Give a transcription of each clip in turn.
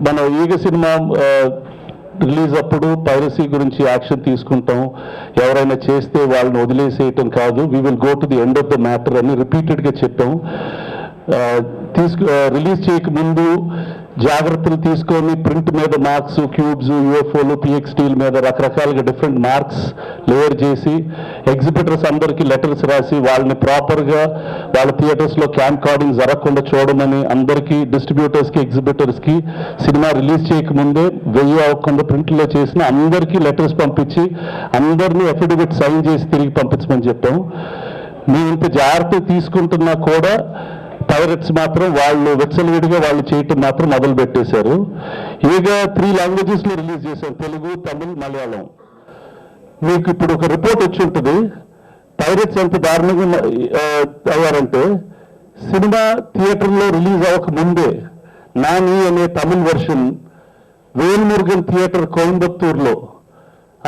మన ఈగ cinema release అప్పుడు పైరసీ గురించి యాక్షన్ తీసుకుంటాం, ఎవరైనా చేస్తే వాళ్ళని వదిలేసేయటం కాదు, we will go to the end of the matter అని రిపీటెడ్గా చెప్పాం. రిలీజ్ చేయకముందు జాగ్రత్తలు తీసుకొని ప్రింట్ మీద మార్క్స్, క్యూబ్స్, యూఎఫ్ఓలు, పిఎక్స్టీల మీద రకరకాలుగా డిఫరెంట్ మార్క్స్ లేయర్ చేసి ఎగ్జిబిటర్స్ అందరికీ లెటర్స్ రాసి వాళ్ళని ప్రాపర్గా వాళ్ళ థియేటర్స్లో క్యాంప్ కార్డింగ్ జరగకుండా చూడమని అందరికీ డిస్ట్రిబ్యూటర్స్కి, ఎగ్జిబిటర్స్కి సినిమా రిలీజ్ చేయకముందే 1000 అవ్వకుండా ప్రింట్లో చేసిన అందరికీ లెటర్స్ పంపించి అందరినీ అఫిడవిట్ సైన్ చేసి తిరిగి పంపించమని చెప్పాం. మేము ఇంత జాగ్రత్త తీసుకుంటున్నా కూడా పైరట్స్ మాత్రం వాళ్ళు విచ్చలవిడిగా వాళ్ళు చేయటం మాత్రం మొదలు పెట్టేశారు. ఇక 3 లాంగ్వేజెస్లో రిలీజ్ చేశారు, తెలుగు, తమిళ్, మలయాళం. మీకు ఇప్పుడు ఒక రిపోర్ట్ వచ్చి ఉంటుంది, పైరట్స్ ఎంత దారుణంగా అయ్యారంటే సినిమా థియేటర్లో రిలీజ్ అవ్వక ముందే నాని అనే తమిళ్ వర్షన్ వేల్మురుగన్ థియేటర్ కోయంబత్తూరులో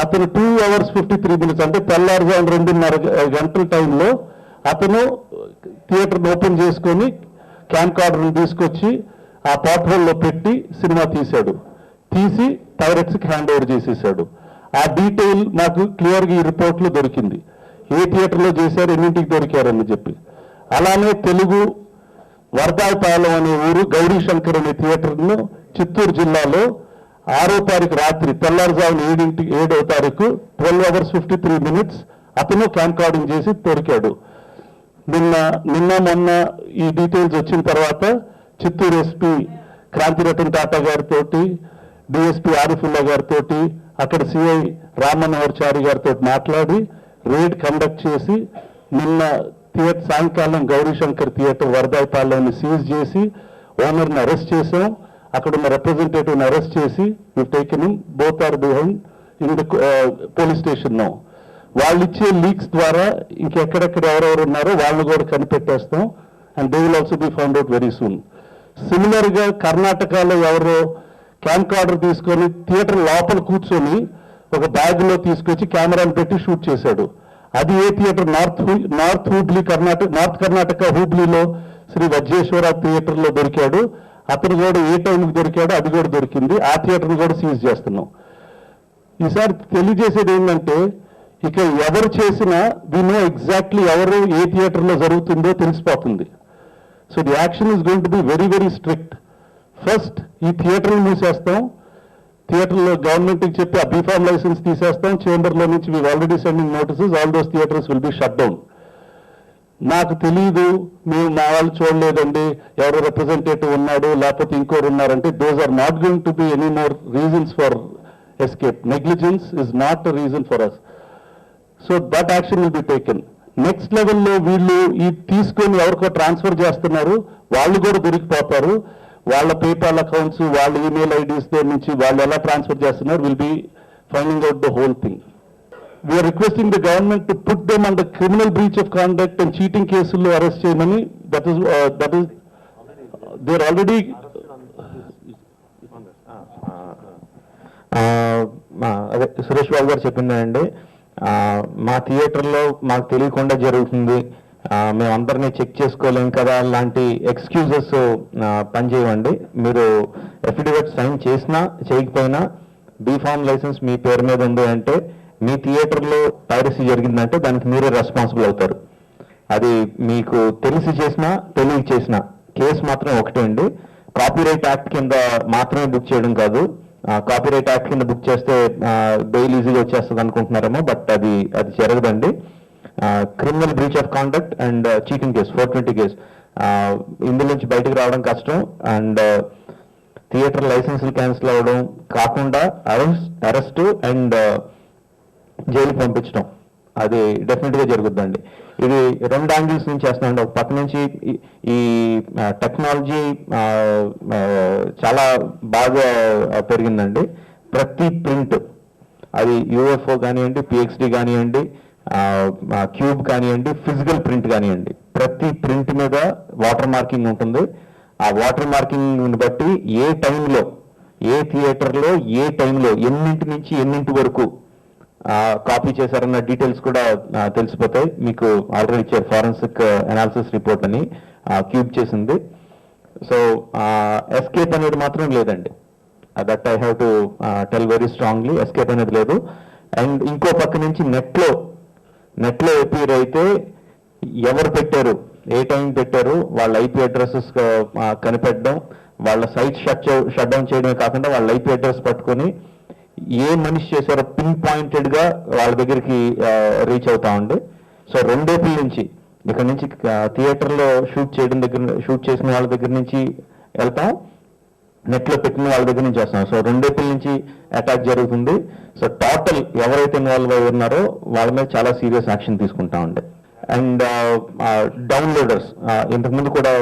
అతను 2 hours 53 minutes అంటే తెల్లారుజాము 2:30 గంటల టైంలో అతను థియేటర్ని ఓపెన్ చేసుకొని క్యాంప్ కార్డర్ని తీసుకొచ్చి ఆ పాట్ హోల్లో పెట్టి సినిమా తీసి పైరట్స్కి హ్యాండ్ ఓవర్ చేసేసాడు. ఆ డీటెయిల్ మాకు క్లియర్గా ఈ రిపోర్ట్లో దొరికింది, ఏ థియేటర్లో చేశారు, ఎన్నింటికి దొరికారని చెప్పి. అలానే తెలుగు వరదాయపాలెం అనే ఊరు గౌరీ శంకర్ అనే థియేటర్ను చిత్తూరు జిల్లాలో 6వ తారీఖు రాత్రి తెల్లారుజామున 7వ తారీఖు 12 hours 53 minutes అతను క్యాంప్ కార్డింగ్ చేసి దొరికాడు. నిన్న మొన్న ఈ డీటెయిల్స్ వచ్చిన తర్వాత చిత్తూరు ఎస్పీ క్రాంతిరతన్ టాటా గారితో, డిఎస్పీ ఆరిఫుల్లా గారితో, అక్కడ సిఐ రామ్మనోహర్ చారి గారితో మాట్లాడి రేడ్ కండక్ట్ చేసి నిన్న సాయంకాలం గౌరీశంకర్ థియేటర్ వరదాయపాలెంని సీజ్ చేసి ఓనర్ని అరెస్ట్ చేసాం. అక్కడ ఉన్న రిప్రజెంటేటివ్ని అరెస్ట్ చేసి we taken him, both are behind in the police station now. వాళ్ళు ఇచ్చే లీక్స్ ద్వారా ఇంకెక్కడెక్కడ ఎవరెవరు ఉన్నారో వాళ్ళు కూడా కనిపెట్టేస్తాం. And they will also be found out very soon. సిమిలర్గా కర్ణాటకలో ఎవరో క్యాంప్ కార్డర్ తీసుకొని థియేటర్ లోపల కూర్చొని ఒక బ్యాగ్లో తీసుకొచ్చి కెమెరాను పెట్టి షూట్ చేశాడు. అది ఏ థియేటర్? నార్త్ కర్ణాటక హూబ్లీలో శ్రీ వజ్రేశ్వర థియేటర్లో దొరికాడు. అతను కూడా ఏ టైంకి దొరికాడో అది కూడా దొరికింది. ఆ థియేటర్ని కూడా సీజ్ చేస్తున్నాం. ఈసారి తెలియజేసేది ఏంటంటే ఇక ఎవరు చేసినా వి నో ఎగ్జాక్ట్లీ ఎవరు ఏ థియేటర్లో జరుగుతుందో తెలిసిపోతుంది. So the action is going to be very very strict. First ఈ థియేటర్ని మూసేస్తాం, థియేటర్లో గవర్నమెంట్కి చెప్పి ఆ బీఫామ్ లైసెన్స్ తీసేస్తాం. చేంబర్లో నుంచి we already sending notices, all those theatres will be shut down. నాకు తెలియదు, మేము మా వాళ్ళు చూడలేదండి, ఎవరో రిప్రజెంటేటివ్ ఉన్నాడు లేకపోతే ఇంకోరు ఉన్నారంటే those are not going to be any more reasons for escape. Negligence is not a reason for us. So that action will be taken. Next లెవెల్లో వీళ్ళు ఈ తీసుకొని ఎవరికో ట్రాన్స్ఫర్ చేస్తున్నారు, వాళ్ళు కూడా దొరికిపోతారు. వాళ్ళ పేపాల్ అకౌంట్స్, వాళ్ళ ఈమెయిల్ ఐడీస్ నుంచి వాళ్ళు ఎలా ట్రాన్స్ఫర్ చేస్తున్నారు will be finding out the whole thing. We are requesting the government to put them under criminal breach of conduct and cheating cases lo arrest cheyamani. That is they are already అదే సురేష్ బాబు గారు చెప్పిందండి, మా థియేటర్లో మాకు తెలియకుండా జరుగుతుంది, మేము అందరినీ చెక్ చేసుకోలేం కదా లాంటి ఎక్స్క్యూజెస్ పనిచేయవండి. మీరు ఎఫిడవిట్ సైన్ చేసినా చేయకపోయినా బీఫామ్ లైసెన్స్ మీ పేరు మీద ఉంది అంటే మీ థియేటర్లో పైరసీ జరిగిందంటే దానికి మీరే రెస్పాన్సిబుల్ అవుతారు. అది మీకు తెలిసి చేసినా తెలియక చేసినా కేసు మాత్రం ఒకటే అండి. కాపీరైట్ యాక్ట్ కింద మాత్రమే బుక్ చేయడం కాదు. కాపీరైట్ యాక్ట్ కింద బుక్ చేస్తే బెయిల్ ఈజీగా వచ్చేస్తుంది అనుకుంటున్నారేమో, బట్ అది జరగదండి. Criminal breach of conduct and cheating case 420 case ఇందులో నుంచి బయటకు రావడం కష్టం. అండ్ థియేటర్ లైసెన్సులు క్యాన్సిల్ అవ్వడం కాకుండా అరెస్ట్ అండ్ జైలుకి పంపించడం అది డెఫినెట్గా జరుగుద్దండి. ఇది 2 యాంగిల్స్ నుంచి చేస్తున్నాండి. ఒక పక్క నుంచి ఈ టెక్నాలజీ చాలా బాగా పెరిగిందండి. ప్రతి ప్రింట్, అది యూఎఫ్ఓ కానివ్వండి, పిఎక్స్డి కానివ్వండి, క్యూబ్ కానివ్వండి, ఫిజికల్ ప్రింట్ కానివ్వండి, ప్రతి ప్రింట్ మీద వాటర్ మార్కింగ్ ఉంటుంది. ఆ వాటర్ మార్కింగ్ బట్టి ఏ టైంలో ఏ థియేటర్లో ఏ టైంలో ఎన్నింటి నుంచి ఎన్నింటి వరకు కాపీ చేశారన్న డీటెయిల్స్ కూడా తెలిసిపోతాయి. మీకు ఆల్రెడీ ఇచ్చారు ఫారెన్సిక్ అనాలిసిస్ రిపోర్ట్ అని క్యూబ్ చేసింది. సో ఎస్కేప్ అనేది మాత్రం లేదండి. That I have to tell very strongly, escape అనేది లేదు. అండ్ ఇంకో పక్క నుంచి నెట్లో అపీర్ అయితే ఎవరు పెట్టారు, ఏ టైం పెట్టారు, వాళ్ళ ఐపీ అడ్రసెస్ కనిపెట్టడం, వాళ్ళ సైట్ షట్ డౌన్ చేయడమే కాకుండా వాళ్ళ ఐపీ అడ్రస్ పట్టుకొని ఏ మనిషి చేశారో పిన్ పాయింటెడ్గా వాళ్ళ దగ్గరికి రీచ్ అవుతా ఉండే. సో 2 ఏప్రిల్ నుంచి ఇక్కడ నుంచి థియేటర్లో షూట్ చేసిన వాళ్ళ దగ్గర నుంచి వెళ్తాం, నెట్లో పెట్టిన వాళ్ళ దగ్గర నుంచి వస్తాం. సో 2 ఏప్రిల్ నుంచి అటాక్ జరుగుతుంది. సో టోటల్ ఎవరైతే ఇన్వాల్వ్ అయి ఉన్నారో వాళ్ళ మీద చాలా సీరియస్ యాక్షన్ తీసుకుంటా ఉండే. అండ్ డౌన్లోడర్స్, ఇంతకుముందు కూడా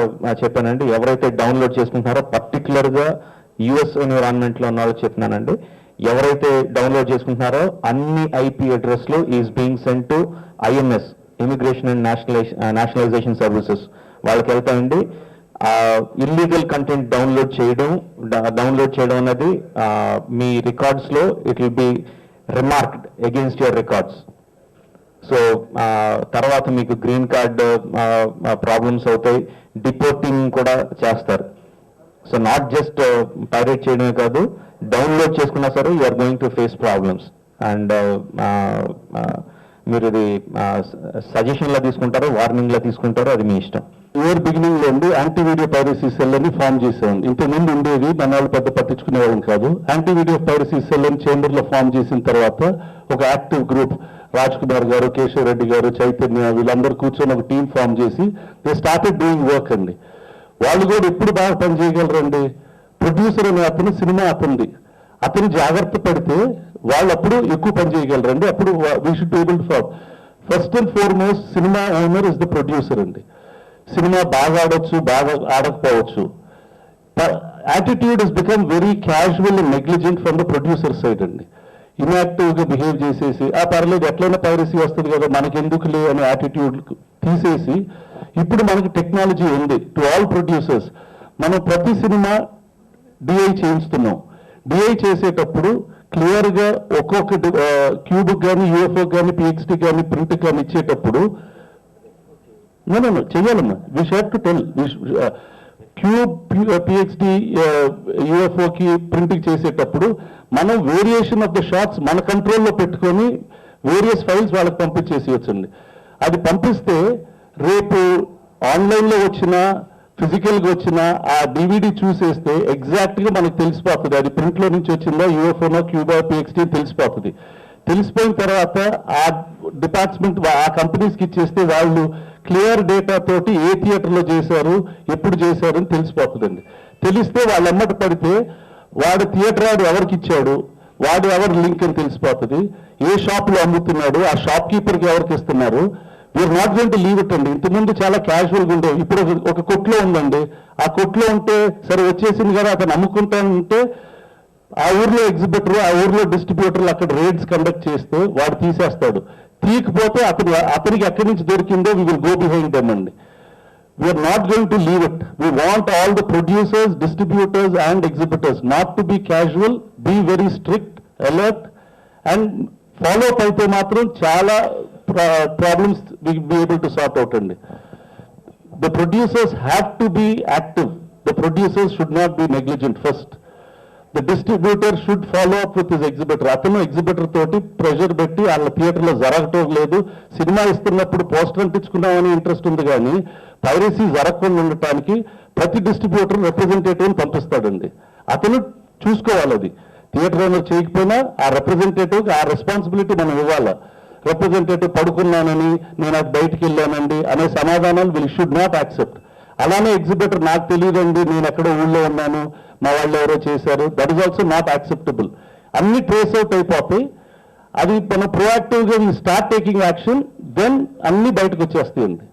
చెప్పానండి, ఎవరైతే డౌన్లోడ్ చేసుకుంటున్నారో పర్టికులర్గా యుఎస్ ఎన్విరాన్మెంట్లో ఉన్న వాళ్ళకి చెప్తున్నానండి, ఎవరైతే డౌన్లోడ్ చేసుకుంటున్నారో అన్ని ఐపీ అడ్రస్లు is being sent to INS, immigration and nationalization services. వాళ్ళకి వెళ్తాయండి. ఇల్లీగల్ కంటెంట్ డౌన్లోడ్ చేయడం అనేది మీ రికార్డ్స్లో it will be remarked against your records. So తర్వాత మీకు గ్రీన్ కార్డ్ ప్రాబ్లమ్స్ అవుతాయి, డిపోర్టింగ్ కూడా చేస్తారు. సో నాట్ జస్ట్ పైరేట్ చేయడమే కాదు, డౌన్లోడ్ చేసుకున్నా సరే you are going to face problems. And మీరు ఇది సజెషన్లో తీసుకుంటారో వార్నింగ్లో తీసుకుంటారో అది మీ ఇష్టం. ఇయర్ బిగినింగ్ లో ఉండి యాంటీ వీడియో పైరసీ సెల్ అని ఫామ్ చేసామండి. ఇంతకుముందు ఉండేది, మన వాళ్ళు పెద్ద పట్టించుకునేవాళ్ళం కాదు. యాంటీ వీడియో పైరసీ సెల్ అని చేంబర్ లో ఫామ్ చేసిన తర్వాత ఒక యాక్టివ్ గ్రూప్, రాజ్ కుమార్ గారు, కేశవ్ రెడ్డి గారు, చైతన్య, వీళ్ళందరూ కూర్చొని ఒక టీం ఫామ్ చేసి దే స్టార్టెడ్ డూయింగ్ వర్క్ అండి. వాళ్ళు కూడా ఎప్పుడు బాగా పని చేయగలరండి, ప్రొడ్యూసర్ అనే అతను సినిమా అతను జాగ్రత్త పడితే వాళ్ళు అప్పుడు ఎక్కువ పని చేయగలరండి. అప్పుడు we should be able to form. First and foremost cinema owner is the producer అండి. సినిమా బాగా ఆడొచ్చు, బాగా ఆడకపోవచ్చు. Attitude is become very casual and negligent from the producer side అండి. ఇన్యాక్టివ్గా బిహేవ్ చేసేసి పర్లేదు ఎట్లయినా పైరసీ వస్తుంది కదా మనకెందుకులే అనే యాటిట్యూడ్ తీసేసి, ఇప్పుడు మనకి టెక్నాలజీ ఉంది. టు ఆల్ ప్రొడ్యూసర్స్ మనం ప్రతి సినిమా డిఐ చేయిస్తున్నాం. డిఐ చేసేటప్పుడు క్లియర్గా ఒక్కొక్క క్యూబ్కి కానీ, యూఎఫ్ఓకి కానీ, పిఎక్స్టీ కానీ, ప్రింట్కి కానీ ఇచ్చేటప్పుడు చెయ్యాలమ్మా. We have to tell Qube, PXD, యూఎఫ్ఓకి ప్రింటింగ్ చేసేటప్పుడు మనం వేరియేషన్ ఆఫ్ ద షాట్స్ మన కంట్రోల్లో పెట్టుకొని వేరియస్ ఫైల్స్ వాళ్ళకి పంపించేసేయచ్చండి. అది పంపిస్తే రేపు ఆన్లైన్లో వచ్చినా ఫిజికల్గా వచ్చినా ఆ డివిడి చూసేస్తే ఎగ్జాక్ట్గా మనకు తెలిసిపోతుంది అది ప్రింట్లో నుంచి వచ్చిందా, యూఎఫ్ఓనో, క్యూబా, పిఎక్స్టీ తెలిసిపోతుంది. తెలిసిపోయిన తర్వాత ఆ డిపార్ట్మెంట్ ఆ కంపెనీస్కి ఇచ్చేస్తే వాళ్ళు క్లియర్ డేటా తోటి ఏ థియేటర్లో చేశారు, ఎప్పుడు చేశారు అని తెలిసిపోతుందండి. తెలిస్తే వాళ్ళు ఎమ్మట పడితే వాడు థియేటర్ వాడు ఎవరికి ఇచ్చాడు, వాడు ఎవరు లింక్ అని తెలిసిపోతుంది. ఏ షాప్లో అమ్ముతున్నాడు, ఆ షాప్ కీపర్కి ఎవరికి ఇస్తున్నారు. We're not going to leave it అండి. ఇంతకుముందు చాలా క్యాజువల్గా ఉండేవి. ఇప్పుడు ఒక కొట్లో ఉందండి, ఆ కొట్లో ఉంటే సరే వచ్చేసింది కదా అతను అమ్ముకుంటానంటే ఆ ఊర్లో ఎగ్జిబిటర్, ఆ ఊర్లో డిస్ట్రిబ్యూటర్లు అక్కడ రేట్స్ కండక్ట్ చేస్తే వాడు తీసేస్తాడు. తీయకపోతే అతనికి ఎక్కడి నుంచి దొరికిందో we will go behind them అండి. We are not going to leave it. We want all the producers, distributors and exhibitors not to be casual, be very strict, alert and follow up అయితే మాత్రం చాలా problems we will be able to sort out అండి. The producers have to be active. The producers should not be negligent first. The distributor should follow up with his exhibitor. అతను exhibitor తోటి pressure పెట్టి వాళ్ళ థియేటర్లో జరగటం లేదు, cinema ఇస్తున్నప్పుడు poster అంటించుకున్నామని interest ఉంది, కానీ పైరసీ జరగకుండా ఉండటానికి ప్రతి డిస్ట్రిబ్యూటర్ రిప్రజెంటేటివ్ని పంపిస్తాడండి. అతను చూసుకోవాలి. అది థియేటర్ ఓనర్ చేయకపోయినా ఆ రిప్రజెంటేటివ్కి ఆ రెస్పాన్సిబిలిటీ మనం ఇవ్వాలి. రిప్రజెంటేటివ్ పడుకున్నానని నేను అది బయటికి వెళ్ళానండి అనే సమాధానాలు వీళ్ళు షుడ్ నాట్ యాక్సెప్ట్. అలానే ఎగ్జిబిటర్ నాకు తెలియదండి, నేను ఎక్కడో ఊళ్ళో ఉన్నాను, మా వాళ్ళు ఎవరో చేశారు, that is also not acceptable. అన్ని ట్రేస్ అవుట్ అయిపోతాయి. అది మనం ప్రోయాక్టివ్గా స్టార్ట్ టేకింగ్ యాక్షన్, దెన్ అన్ని బయటకు వచ్చేస్తాయండి.